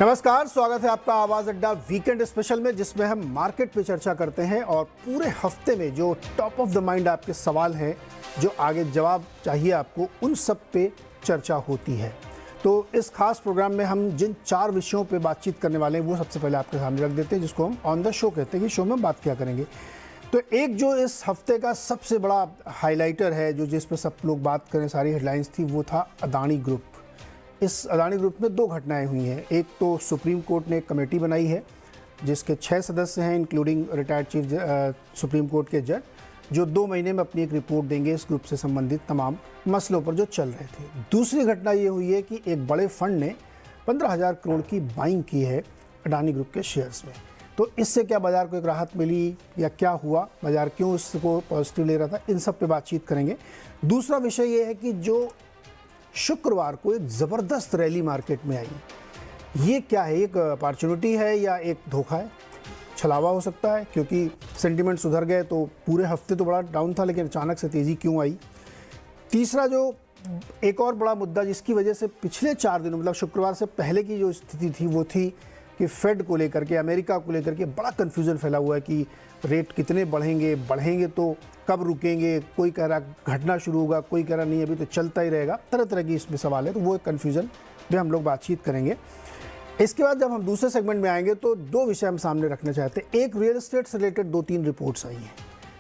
नमस्कार, स्वागत है आपका आवाज अड्डा वीकेंड स्पेशल में, जिसमें हम मार्केट पे चर्चा करते हैं और पूरे हफ्ते में जो टॉप ऑफ द माइंड आपके सवाल हैं, जो आगे जवाब चाहिए आपको, उन सब पे चर्चा होती है। तो इस खास प्रोग्राम में हम जिन 4 विषयों पे बातचीत करने वाले हैं वो सबसे पहले आपके सामने रख देते हैं, जिसको हम ऑन द शो कहते हैं कि शो में बात क्या करेंगे। तो एक जो इस हफ्ते का सबसे बड़ा हाईलाइटर है, जो जिस पर सब लोग बात करें, सारी हेडलाइंस थी, वो था अदानी ग्रुप। इस अदानी ग्रुप में 2 घटनाएं हुई हैं। एक तो सुप्रीम कोर्ट ने एक कमेटी बनाई है जिसके 6 सदस्य हैं, including retired chief supreme court के जज, जो 2 महीने में अपनी एक रिपोर्ट देंगे इस ग्रुप से संबंधित तमाम मसलों पर जो चल रहे थे। दूसरी घटना ये हुई है कि एक बड़े फंड ने 15,000 करोड़ की बाइंग की है अदानी ग्रुप के शेयर्स में। तो इससे क्या बाजार को एक राहत मिली या क्या हुआ, बाजार क्यों इसको पॉजिटिव ले रहा था, इन सब पे बातचीत करेंगे। दूसरा विषय ये है कि जो शुक्रवार को एक ज़बरदस्त रैली मार्केट में आई, ये क्या है, एक अपॉर्चुनिटी है या एक धोखा है, छलावा हो सकता है, क्योंकि सेंटिमेंट सुधर गए तो पूरे हफ्ते तो बड़ा डाउन था, लेकिन अचानक से तेज़ी क्यों आई। तीसरा जो एक और बड़ा मुद्दा जिसकी वजह से पिछले 4 दिनों, मतलब शुक्रवार से पहले की जो स्थिति थी वो थी कि फेड को लेकर के, अमेरिका को लेकर के बड़ा कन्फ्यूज़न फैला हुआ है कि रेट कितने बढ़ेंगे तो कब रुकेंगे। कोई कह रहा घटना शुरू होगा, कोई कह रहा नहीं अभी तो चलता ही रहेगा। तरह तरह की इसमें सवाल है, तो वो एक कन्फ्यूज़न पे हम लोग बातचीत करेंगे। इसके बाद जब हम दूसरे सेगमेंट में आएंगे तो 2 विषय हम सामने रखना चाहते हैं। एक, रियल एस्टेट से रिलेटेड 2-3 रिपोर्ट्स आई हैं,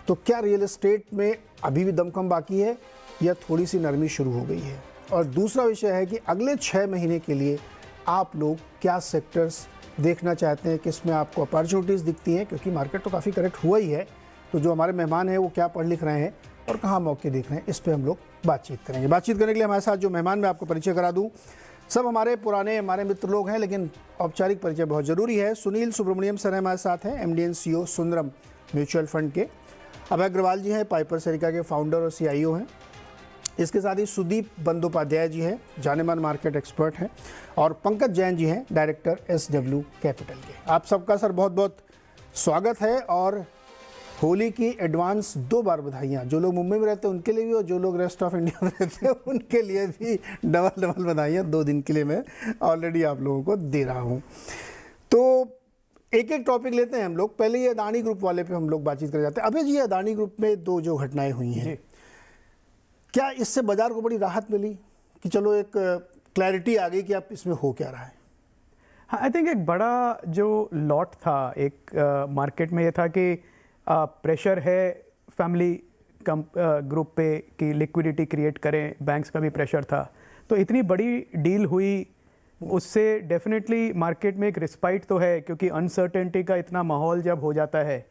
तो क्या रियल एस्टेट में अभी भी दमखम बाकी है या थोड़ी सी नरमी शुरू हो गई है। और दूसरा विषय है कि अगले 6 महीने के लिए आप लोग क्या सेक्टर्स देखना चाहते हैं, किसमें आपको अपॉर्चुनिटीज़ दिखती हैं, क्योंकि मार्केट तो काफ़ी करेक्ट हुआ ही है। तो जो हमारे मेहमान हैं वो क्या पढ़ लिख रहे हैं और कहाँ मौके देख रहे हैं, इस पे हम लोग बातचीत करेंगे। बातचीत करने के लिए हमारे साथ जो मेहमान, मैं आपको परिचय करा दूँ, सब हमारे पुराने हमारे मित्र लोग हैं, लेकिन औपचारिक परिचय बहुत ज़रूरी है। सुनील सुब्रमण्यम सर हमारे साथ हैं, MD and CEO Sundaram mutual fund के। अभय अग्रवाल जी हैं, पाइपर सरिका के फाउंडर और CIO हैं। इसके साथ ही सुदीप बंदोपाध्याय जी हैं, जानेमान मार्केट एक्सपर्ट हैं, और पंकज जैन जी हैं, डायरेक्टर SW कैपिटल के। आप सबका सर बहुत बहुत स्वागत है, और होली की एडवांस 2 बार बधाइयाँ। जो लोग मुंबई में रहते हैं उनके लिए भी, और जो लोग रेस्ट ऑफ इंडिया में रहते हैं उनके लिए भी डबल बधाइयाँ। 2 दिन के लिए मैं ऑलरेडी आप लोगों को दे रहा हूँ। तो एक एक टॉपिक लेते हैं हम लोग। पहले ये अदानी ग्रुप वाले पे हम लोग बातचीत कर जाते हैं। अभी जी अदानी ग्रुप में 2 जो घटनाएं हुई हैं, क्या इससे बाजार को बड़ी राहत मिली कि चलो एक क्लैरिटी आ गई कि आप इसमें हो क्या रहा है? हाँ, आई थिंक एक बड़ा जो लॉट था एक मार्केट में, ये था कि प्रेशर है फैमिली ग्रुप पे कि लिक्विडिटी क्रिएट करें, बैंक्स का भी प्रेशर था। तो इतनी बड़ी डील हुई, उससे डेफिनेटली मार्केट में एक रिस्पाइट तो है, क्योंकि अनसर्टेनिटी का इतना माहौल जब हो जाता है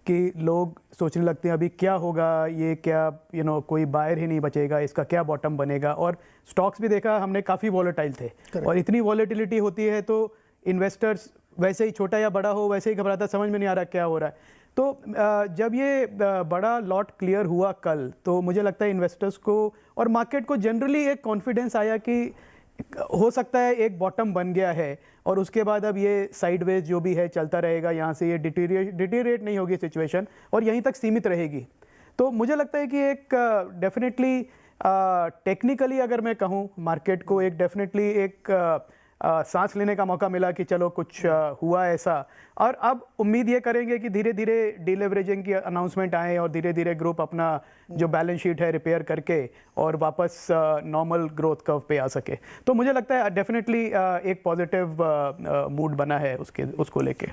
कि लोग सोचने लगते हैं अभी क्या होगा, ये क्या कोई बायर ही नहीं बचेगा, इसका क्या बॉटम बनेगा। और स्टॉक्स भी देखा हमने, काफ़ी वॉलेटाइल थे। और इतनी वॉलेटिलिटी होती है तो इन्वेस्टर्स वैसे ही, छोटा या बड़ा हो, वैसे ही घबराता, समझ में नहीं आ रहा क्या हो रहा है। तो जब ये बड़ा लॉट क्लियर हुआ कल, तो मुझे लगता है इन्वेस्टर्स को और मार्केट को जनरली एक कॉन्फिडेंस आया कि हो सकता है एक बॉटम बन गया है, और उसके बाद अब ये साइडवेज जो भी है चलता रहेगा, यहाँ से ये डिटीरिएट नहीं होगी सिचुएशन, और यहीं तक सीमित रहेगी। तो मुझे लगता है कि एक डेफिनेटली टेक्निकली अगर मैं कहूँ, मार्केट को एक डेफिनेटली एक सांस लेने का मौका मिला कि चलो कुछ हुआ ऐसा। और अब उम्मीद ये करेंगे कि धीरे धीरे डीलेवरेजिंग की अनाउंसमेंट आए, और धीरे धीरे ग्रुप अपना जो बैलेंस शीट है रिपेयर करके और वापस नॉर्मल ग्रोथ कर्व पे आ सके। तो मुझे लगता है डेफिनेटली एक पॉजिटिव मूड बना है उसको लेके।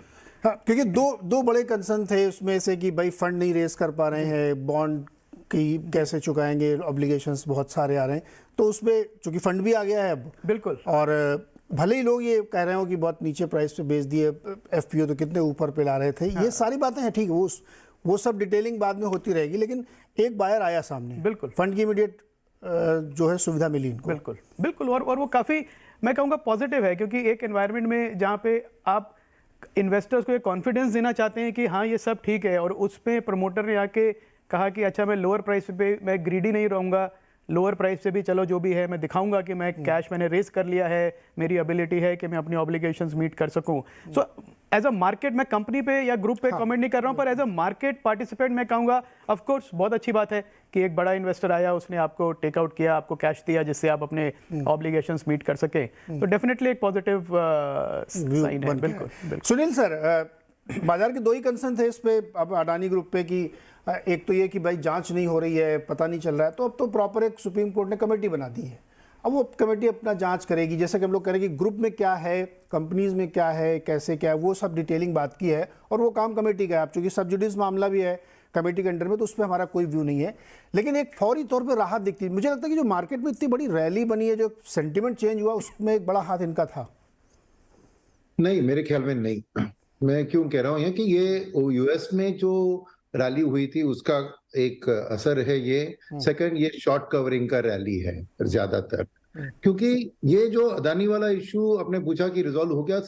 हाँ, क्योंकि दो बड़े कंसर्न थे उसमें से कि भाई फंड नहीं रेज कर पा रहे हैं, बॉन्ड की कैसे चुकाएंगे, ऑब्लिगेशंस बहुत सारे आ रहे हैं। तो उसमें चूंकि फंड भी आ गया है अब, बिल्कुल, और भले ही लोग ये कह रहे हो कि बहुत नीचे प्राइस पे बेच दिए, FPO तो कितने ऊपर पे ला रहे थे। हाँ। ये सारी बातें हैं, ठीक है, वो सब डिटेलिंग बाद में होती रहेगी, लेकिन एक बायर आया सामने, बिल्कुल, फंड की इमीडिएट जो है सुविधा मिली इनको। बिल्कुल बिल्कुल, और वो काफ़ी, मैं कहूँगा पॉजिटिव है, क्योंकि एक एनवायरनमेंट में जहाँ पे आप इन्वेस्टर्स को एक कॉन्फिडेंस देना चाहते हैं कि हाँ ये सब ठीक है, और उस पर प्रमोटर ने आके कहा कि अच्छा मैं लोअर प्राइस पे मैं ग्रीडी नहीं रहूँगा, लोअर प्राइस से भी चलो जो भी है मैं दिखाऊंगा कि मैं कैश मैंने रेस कर लिया है, मेरी एबिलिटी है कि मैं अपनी ऑब्लिगेशंस मीट कर सकूं। सो एज अ मार्केट मैं कंपनी पे या ग्रुप पे कमेंट नहीं कर रहा हूँ, पर एज अ मार्केट पार्टिसिपेंट मैं कहूँगा ऑफ कोर्स बहुत अच्छी बात है कि एक बड़ा इन्वेस्टर आया, उसने आपको टेक आउट किया, आपको कैश दिया जिससे आप अपने ऑब्लिगेशंस मीट कर सके, तो डेफिनेटली एक पॉजिटिव साइन है। बिल्कुल बिल्कुल। सुनील सर, बाजार के दो ही कंसर्न थे इस पे अब अडानी ग्रुप पे कि एक तो ये कि भाई जांच नहीं हो रही है, पता नहीं चल रहा है, तो अब तो प्रॉपर एक सुप्रीम कोर्ट ने कमेटी बना दी है। अब वो कमेटी अपना जांच करेगी, जैसे कि हम लोग करेंगे ग्रुप में क्या है, कंपनीज में क्या है, कैसे क्या है, वो सब डिटेलिंग बात की है और वो काम कमेटी का है। अब चूंकि सब जुडिस मामला भी है कमेटी के अंडर में, तो उस पर हमारा कोई व्यू नहीं है, लेकिन एक फौरी तौर पर राहत दिखती है। मुझे लगता है कि जो मार्केट में इतनी बड़ी रैली बनी है, जो सेंटिमेंट चेंज हुआ, उसमें एक बड़ा हाथ इनका था। नहीं, मेरे ख्याल में नहीं। मैं क्यों कह रहा हूँ कि ये यूएस में जो रैली हुई थी उसका एक असर है ये। सेकंड, ये शॉर्ट कवरिंग का रैली है ज्यादातर, क्योंकि ये जो अदानी वाला इशू आपने पूछा कि रिजॉल्व हो गया,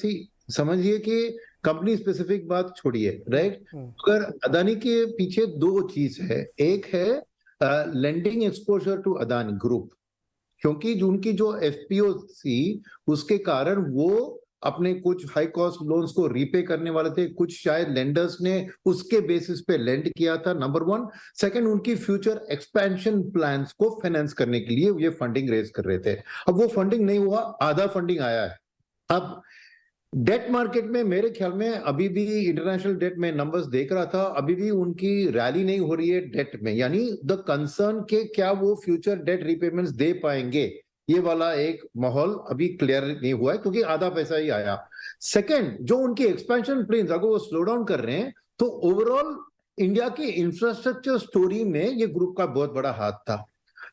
समझिए कि कंपनी स्पेसिफिक बात छोड़िए, राइट। अगर अदानी के पीछे दो चीज है, एक है lending exposure to Adani group, क्योंकि जो उनकी जो एफपीओ थी उसके कारण वो अपने कुछ हाई कॉस्ट लोन्स को रीपे करने वाले थे, कुछ शायद लेंडर्स ने उसके बेसिस पे लेंड किया था, नंबर वन। सेकंड, उनकी फ्यूचर एक्सपेंशन प्लान्स को फाइनेंस करने के लिए ये फंडिंग रेज कर रहे थे। अब वो फंडिंग नहीं हुआ, आधा फंडिंग आया है। अब डेट मार्केट में मेरे ख्याल में अभी भी इंटरनेशनल डेट में नंबर्स देख रहा था, अभी भी उनकी रैली नहीं हो रही है डेट में, यानी द कंसर्न के क्या वो फ्यूचर डेट रीपेमेंट्स दे पाएंगे, ये वाला एक माहौल अभी क्लियर नहीं हुआ है, क्योंकि आधा पैसा ही आया। सेकंड, जो उनकी एक्सपेंशन प्लान्स अगर वो स्लो डाउन कर रहे हैं, तो ओवरऑल इंडिया के इंफ्रास्ट्रक्चर स्टोरी में ये ग्रुप का बहुत बड़ा हाथ था।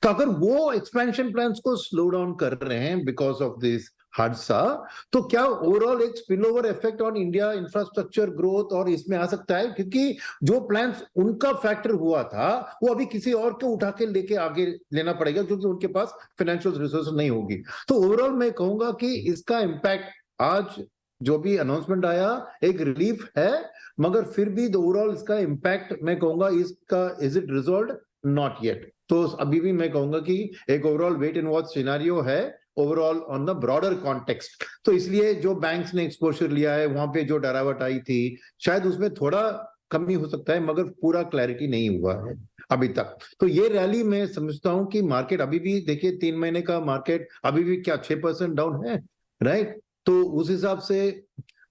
तो अगर वो एक्सपेंशन प्लान्स को स्लो डाउन कर रहे हैं बिकॉज ऑफ दिस हादसा, तो क्या ओवरऑल एक spill over effect on India infrastructure growth और इसमें आ सकता है, क्योंकि जो प्लान्स उनका फैक्टर हुआ था वो अभी किसी और को उठा के लेके आगे लेना पड़ेगा, क्योंकि उनके पास फाइनेंशियल रिसोर्स नहीं होगी। तो ओवरऑल मैं कहूंगा कि इसका इम्पैक्ट आज जो भी अनाउंसमेंट आया एक रिलीफ है, मगर फिर भी ओवरऑल इसका इम्पैक्ट मैं कहूंगा इसका is it resolve, not yet. तो अभी भी मैं कहूंगा कि एक overall wait and watch scenario है overall on the broader context. तो इसलिए जो बैंक्स ने एक्सपोजर लिया है, वहां पे जो डरावट आई थी, शायद उसमें थोड़ा कमी हो सकता है, मगर पूरा क्लैरिटी नहीं हुआ है अभी तक। तो ये रैली मैं समझता हूं कि मार्केट अभी भी देखिए 3 महीने का मार्केट अभी भी क्या 6% डाउन है, राइट। तो उस हिसाब से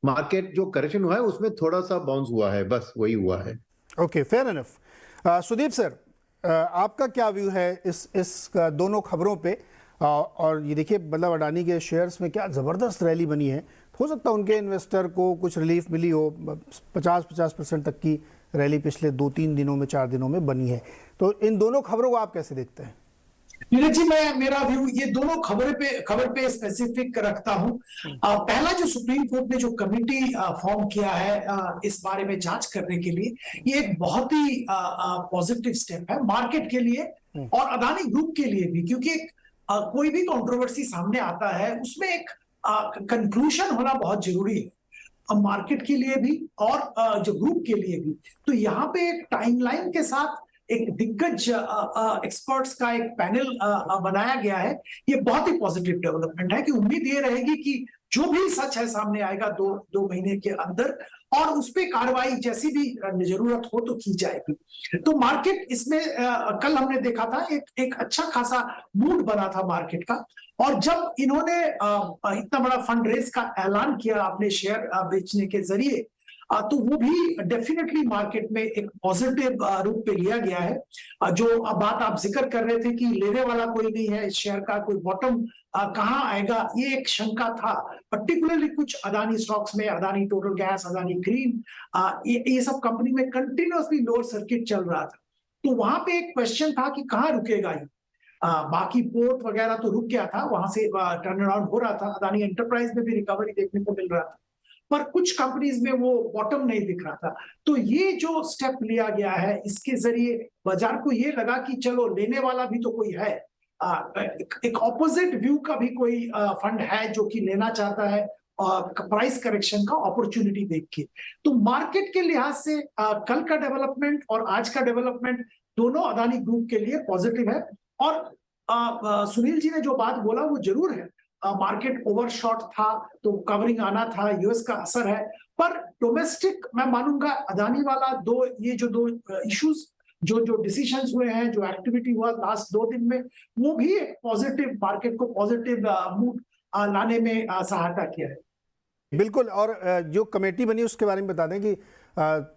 मार्केट जो करेक्शन हुआ है उसमें थोड़ा सा बाउंस हुआ है, बस वही हुआ है। Okay, fair enough. Sudeep sir, आपका क्या व्यू है इस दोनों खबरों पे? और ये देखिए, मतलब अडानी के शेयर्स में क्या ज़बरदस्त रैली बनी है। हो सकता है उनके इन्वेस्टर को कुछ रिलीफ मिली हो, 50% तक की रैली पिछले 2-3 दिनों में, 4 दिनों में बनी है। तो इन दोनों खबरों को आप कैसे देखते हैं? नीरज जी, मेरा व्यू ये दोनों खबर पे स्पेसिफिक रखता हूं। पहला, जो सुप्रीम कोर्ट ने जो कमेटी फॉर्म किया है इस बारे में जांच करने के लिए, ये एक बहुत ही पॉजिटिव स्टेप है मार्केट के लिए और अदानी ग्रुप के लिए भी, क्योंकि कोई भी कंट्रोवर्सी सामने आता है उसमें एक कंक्लूजन होना बहुत जरूरी है, मार्केट के लिए भी और जो ग्रुप के लिए भी। तो यहाँ पे एक टाइमलाइन के साथ एक दिग्गज एक्सपर्ट्स का एक पैनल बनाया गया है। ये बहुत ही पॉजिटिव डेवलपमेंट है कि उम्मीद ये रहेगी कि जो भी सच है सामने आएगा दो महीने के अंदर, और उस पर कार्रवाई जैसी भी जरूरत हो तो की जाएगी। तो मार्केट इसमें कल हमने देखा था एक अच्छा खासा मूड बना था मार्केट का। और जब इन्होंने इतना बड़ा फंड रेज का ऐलान किया अपने शेयर बेचने के जरिए, तो वो भी डेफिनेटली मार्केट में एक पॉजिटिव रूप पे लिया गया है। जो बात आप जिक्र कर रहे थे कि लेने वाला कोई नहीं है इस शेयर का, कोई बॉटम कहाँ आएगा, ये एक शंका था, पर्टिकुलरली कुछ अदानी स्टॉक्स में, Adani total gas, Adani green, ये सब कंपनी में कंटिन्यूअसली लोअर सर्किट चल रहा था। तो वहां पे एक क्वेश्चन था कि कहाँ रुकेगा ये। बाकी पोर्ट वगैरह तो रुक गया था, वहां से टर्न अराउंड हो रहा था, अदानी एंटरप्राइज में भी रिकवरी देखने को मिल रहा था, पर कुछ कंपनीज में वो बॉटम नहीं दिख रहा था। तो ये जो स्टेप लिया गया है, इसके जरिए बाजार को ये लगा कि चलो लेने वाला भी तो कोई है, एक ऑपोजिट व्यू का भी कोई फंड है जो कि लेना चाहता है प्राइस करेक्शन का अपॉर्चुनिटी देख के। तो मार्केट के लिहाज से कल का डेवलपमेंट और आज का डेवलपमेंट दोनों अदानी ग्रुप के लिए पॉजिटिव है। और सुनील जी ने जो बात बोला वो जरूर है, मार्केट ओवरशॉट था तो कवरिंग आना था, यूएस का असर है। पर डोमेस्टिक मैं मानूंगा अदानी वाला ये जो दो इश्यूज जो डिसीजंस हुए हैं, जो एक्टिविटी हुआ लास्ट 2 दिन में, वो भी एक पॉजिटिव मार्केट को पॉजिटिव मूड लाने में सहायता किया है। बिल्कुल। और जो कमेटी बनी उसके बारे में बता दें कि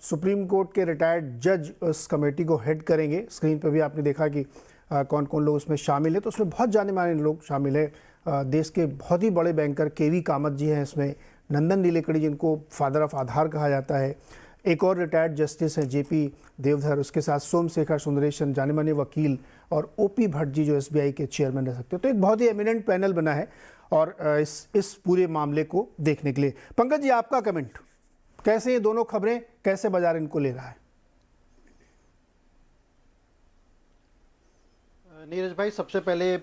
सुप्रीम कोर्ट के रिटायर्ड जज उस कमेटी को हेड करेंगे। स्क्रीन पर भी आपने देखा कि कौन कौन लोग उसमें शामिल है, तो उसमें बहुत जाने माने लोग शामिल है। देश के बहुत ही बड़े बैंकर केवी कामत जी हैं इसमें, नंदन नीलेकणी जिनको फादर ऑफ आधार कहा जाता है, एक और रिटायर्ड जस्टिस हैं जेपी देवधर, उसके साथ सोमशेखर सुंदरेशन जाने माने वकील, और ओपी भट्ट जी जो एसबीआई के चेयरमैन रह सकते हो। तो एक बहुत ही एमिनेंट पैनल बना है और इस पूरे मामले को देखने के लिए। पंकज जी, आपका कमेंट, कैसे ये दोनों खबरें, कैसे बाजार इनको ले रहा है? नीरज भाई, सबसे पहले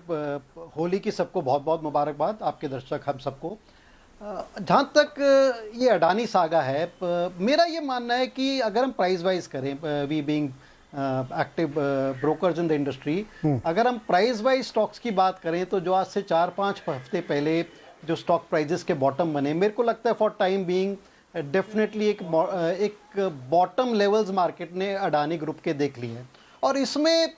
होली की सबको बहुत बहुत मुबारकबाद, आपके दर्शक हम सबको। जहाँ तक ये अडानी सागा है, मेरा ये मानना है कि अगर हम प्राइस वाइज करें, we being active brokers in the industry, अगर हम प्राइस वाइज स्टॉक्स की बात करें तो जो आज से 4-5 हफ्ते पहले जो स्टॉक प्राइजेस के बॉटम बने, मेरे को लगता है फॉर टाइम बीइंग डेफिनेटली एक बॉटम लेवल्स मार्केट ने अडानी ग्रुप के देख लिए हैं। और इसमें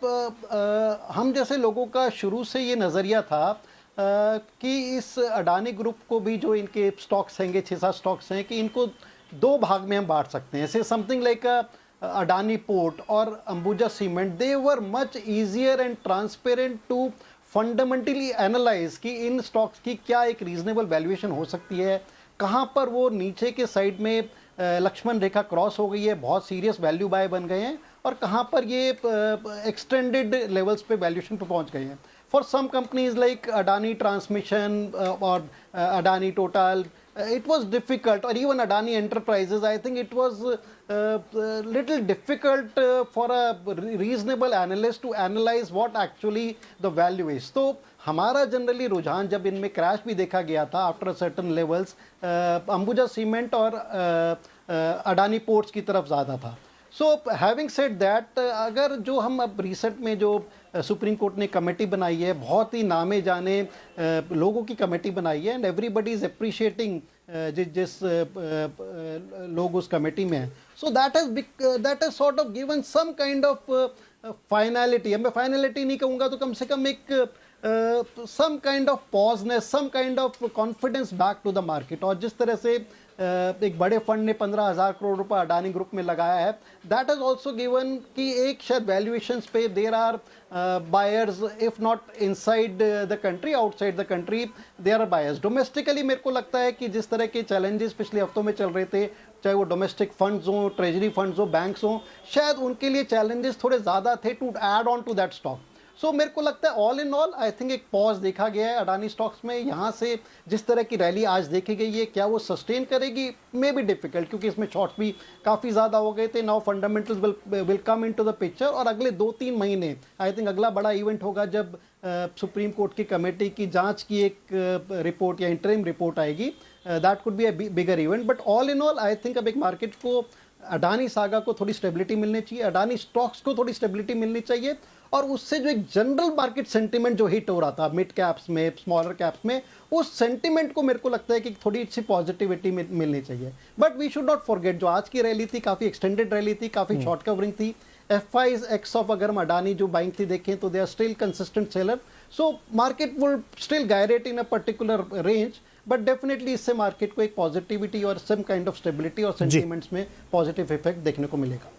हम जैसे लोगों का शुरू से ये नज़रिया था कि इस अडानी ग्रुप को भी जो इनके स्टॉक्स हैंगे, 6-7 स्टॉक्स हैं, कि इनको 2 भाग में हम बांट सकते हैं। ऐसे समथिंग लाइक अडानी पोर्ट और Ambuja cement, they were much easier and transparent to fundamentally analyse कि इन स्टॉक्स की क्या एक रीजनेबल वैल्यूएशन हो सकती है, कहाँ पर वो नीचे के साइड में लक्ष्मण रेखा क्रॉस हो गई है, बहुत सीरियस वैल्यू बाय बन गए हैं, और कहाँ पर ये एक्सटेंडेड लेवल्स पे वैल्यूएशन पे पहुँच गए हैं। For some companies like Adani Transmission और Adani Total, it was difficult, or even Adani Enterprises, I think it was little difficult for a reasonable analyst to analyze what actually the value is. तो हमारा generally रुझान जब इनमें crash भी देखा गया था after certain levels, Ambuja cement और अडानी पोर्ट्स की तरफ ज़्यादा था। सो हैविंग सेड दैट, अगर जो हम अब रिसेंट में जो सुप्रीम कोर्ट ने कमेटी बनाई है, बहुत ही नामे जाने लोगों की कमेटी बनाई है, एंड एवरीबडी इज अप्रिशिएटिंग जिस लोग उस कमेटी में हैं, so that has sort of given some kind of finality. मैं फाइनलिटी नहीं कहूँगा तो कम से कम एक some kind of pauseness, some kind of confidence back to the market. और जिस तरह से एक बड़े फंड ने 15,000 करोड़ रुपए अडानी ग्रुप में लगाया है, दैट हैज ऑल्सो गिवन कि एक शायद वैल्यूएशंस पे there are buyers, if not inside the country, outside the country there are buyers. Domestically मेरे को लगता है कि जिस तरह के चैलेंजेस पिछले हफ्तों में चल रहे थे, चाहे वो डोमेस्टिक फंड्स हों, ट्रेजरी फंड्स हों, बैंक्स हों, शायद उनके लिए चैलेंजेस थोड़े ज़्यादा थे to add on to that stock. So मेरे को लगता है all in all I think एक पॉज देखा गया है अडानी स्टॉक्स में। यहाँ से जिस तरह की रैली आज देखी गई है, क्या वो सस्टेन करेगी, मे बी डिफिकल्ट, क्योंकि इसमें शॉर्ट्स भी काफ़ी ज़्यादा हो गए थे। Now fundamentals will come into the picture, और अगले 2-3 महीने आई थिंक अगला बड़ा इवेंट होगा जब सुप्रीम कोर्ट की कमेटी की जांच की एक रिपोर्ट या इंटरिम रिपोर्ट आएगी। That could be a bigger event, but all in all I think अब एक मार्केट को अडानी सागा को थोड़ी स्टेबिलिटी मिलनी चाहिए, अडानी स्टॉक्स को थोड़ी स्टेबिलिटी मिलनी चाहिए, और उससे जो एक जनरल मार्केट सेंटिमेंट जो हिट हो रहा था मिड कैप्स में, स्मॉलर कैप्स में, उस सेंटिमेंट को मेरे को लगता है कि थोड़ी सी पॉजिटिविटी मिलनी चाहिए। But we should not forget, जो आज की रैली थी काफ़ी एक्सटेंडेड रैली थी, काफ़ी शॉर्ट कवरिंग थी। FIs एक्स ऑफ अगर हम अडानी जो बाइंग थी देखें तो they are still consistent seller, so market will still gyrate in a particular range, but definitely इससे मार्केट को एक पॉजिटिविटी और सम काइंड ऑफ स्टेबिलिटी और सेंटिमेंट्स में पॉजिटिव इफेक्ट देखने को मिलेगा।